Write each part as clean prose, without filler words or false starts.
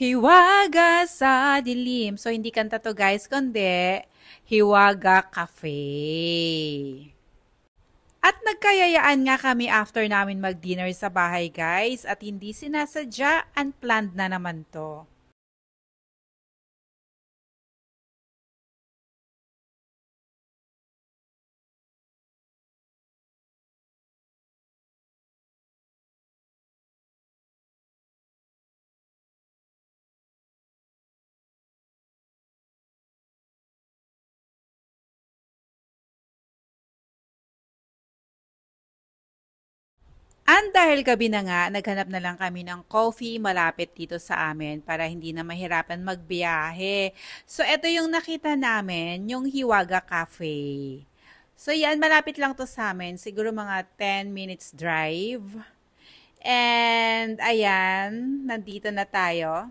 Hiwaga sa dilim. So, hindi kanta to guys, kundi Hiwaga Cafe. At nagkayayaan nga kami after namin mag-dinner sa bahay guys at hindi sinasadya, unplanned na naman to. And dahil gabi na nga, naghanap na lang kami ng coffee malapit dito sa amin para hindi na mahirapan magbiyahe. So, ito yung nakita namin, yung Hiwaga Cafe. So, yan, malapit lang to sa amin. Siguro mga 10 minutes drive. And, ayan, nandito na tayo.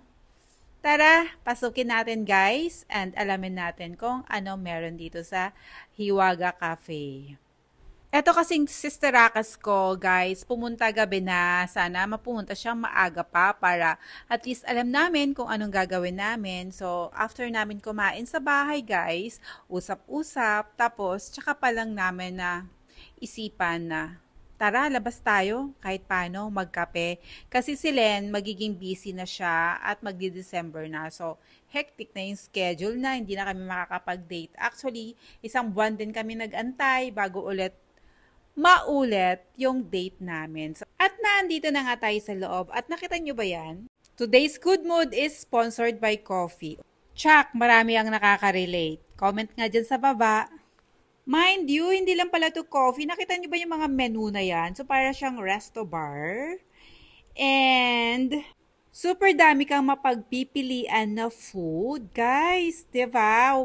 Tara, pasukin natin guys and alamin natin kung ano meron dito sa Hiwaga Cafe. Eto kasing sisterakas ko, guys, pumunta gabi na. Sana mapumunta siyang maaga pa para at least alam namin kung anong gagawin namin. So, after namin kumain sa bahay, guys, usap-usap, tapos tsaka pa lang namin na isipan na tara, labas tayo kahit paano magkape. Kasi si Len, magiging busy na siya at magdi-December na. So, hectic na yung schedule na, hindi na kami makakapag-date. Actually, isang buwan din kami nag-antay bago ulit maulit yung date namin. At naandito na nga tayo sa loob. At nakita nyo ba yan? Today's Good Mood is sponsored by coffee. Tsak, marami ang nakaka-relate. Comment nga dyan sa baba. Mind you, hindi lang pala to coffee. Nakita nyo ba yung mga menu na yan? So, para siyang resto bar. And super dami kang mapagpipilian na food. Guys, diba?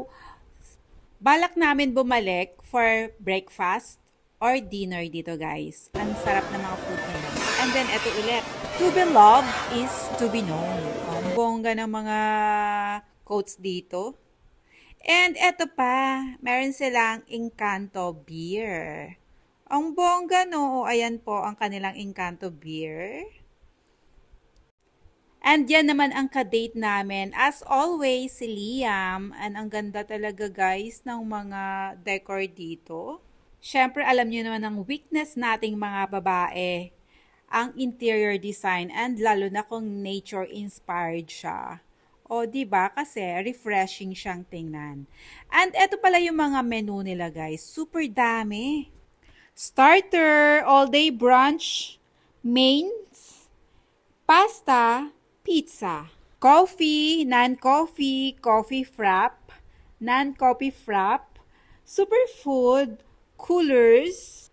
Balak namin bumalik for breakfast or dinner dito guys. Ang sarap ng mga food nila. And then, eto ulit. To be loved is to be known. Ang bongga ng mga quotes dito. And eto pa, meron silang Encanto beer. Ang bongga no. Ayan po ang kanilang Encanto beer. And yan naman ang ka-date namin. As always, si Liam. And ang ganda talaga guys ng mga decor dito. Siyempre, alam niyo naman ang weakness nating mga babae, ang interior design and lalo na kung nature-inspired siya. O, diba? Kasi refreshing siyang tingnan. And eto pala yung mga menu nila, guys. Super dami. Starter, all-day brunch, mains, pasta, pizza, coffee, non-coffee, coffee frap, non-coffee frap, superfood, coolers,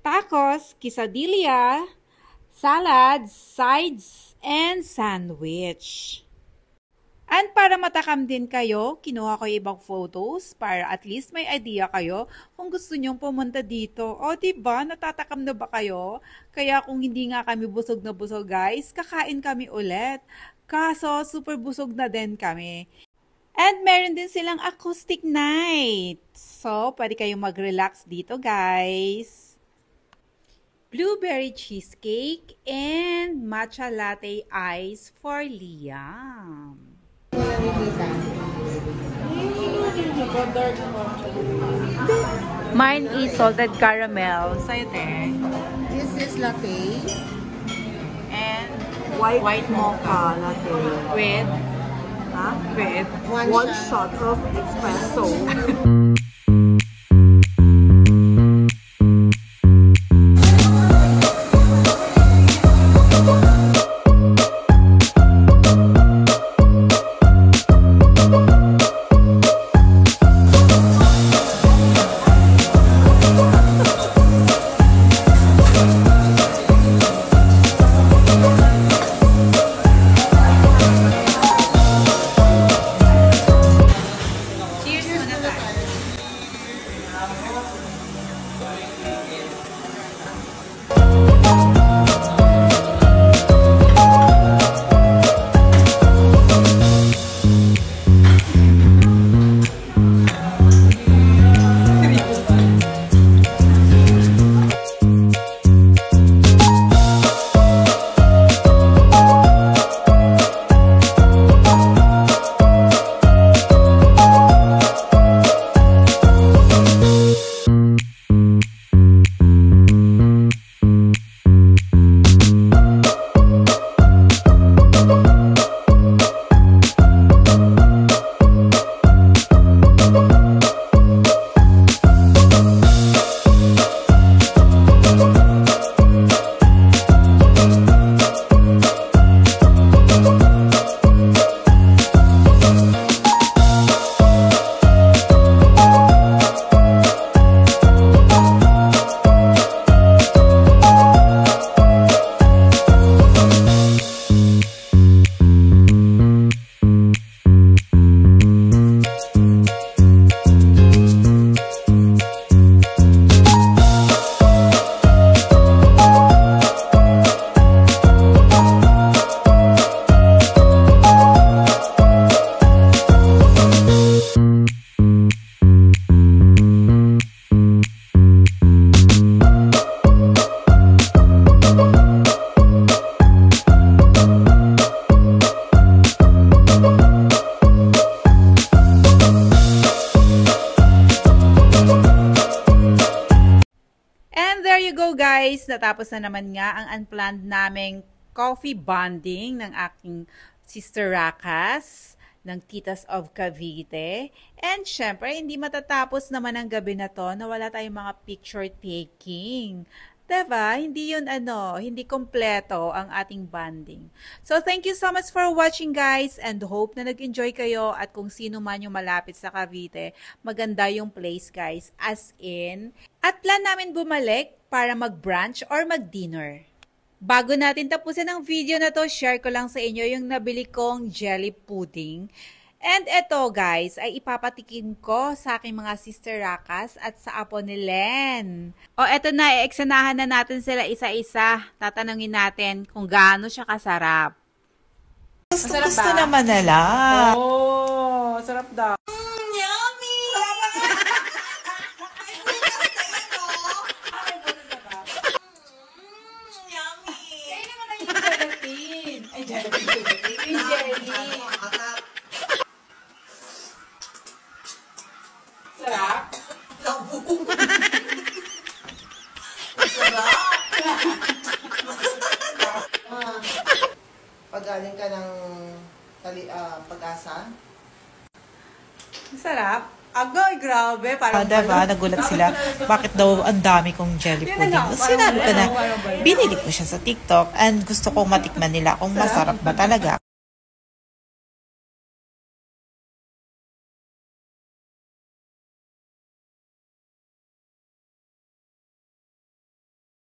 tacos, quesadilla, salads, sides, and sandwich. And para matakam din kayo, kinuha ko yung ibang photos para at least may idea kayo kung gusto nyong pumunta dito. O diba, natatakam na ba kayo? Kaya kung hindi nga kami busog na busog guys, kakain kami ulit. Kaso super busog na din kami. And meron din silang acoustic night. So, pwede kayong mag-relax dito, guys. Blueberry cheesecake and matcha latte ice for Liam. Mine is salted caramel. Sa'yo, te. This is latte. And White mocha latte. with With one shot of espresso. natapos na naman nga ang unplanned naming coffee bonding ng aking sister Rakas, ng Titas of Cavite. And syempre, hindi matatapos naman ang gabi na to na wala tayong mga picture taking. Diba? Hindi yun hindi kompleto ang ating bonding. So, thank you so much for watching guys and hope na nag-enjoy kayo at kung sino man yung malapit sa Cavite, maganda yung place guys. As in, at plan namin bumalik para mag-brunch or mag-dinner. Bago natin tapusin ang video na to, share ko lang sa inyo yung nabili kong jelly pudding. And eto guys, ay ipapatikin ko sa aking mga sister Rakas at sa apo ni Len. O eto na, eksanahan na natin sila isa-isa. Tatanungin natin kung gaano siya kasarap. Gusto naman nila. Oh, sarap daw. Yummy! Yummy! Ay naman ang yung gelatin. Ay, gelatin. Yung jelly. Sarap? Pag galing ka ng Pag-asa? Sarap? Agoy, grabe. Parang Diba? Nagulat sila. Bakit daw ang dami kong jelly pudding? Sinabi ko na, binili ko siya sa TikTok and gusto kong matikman nila kung masarap ba talaga.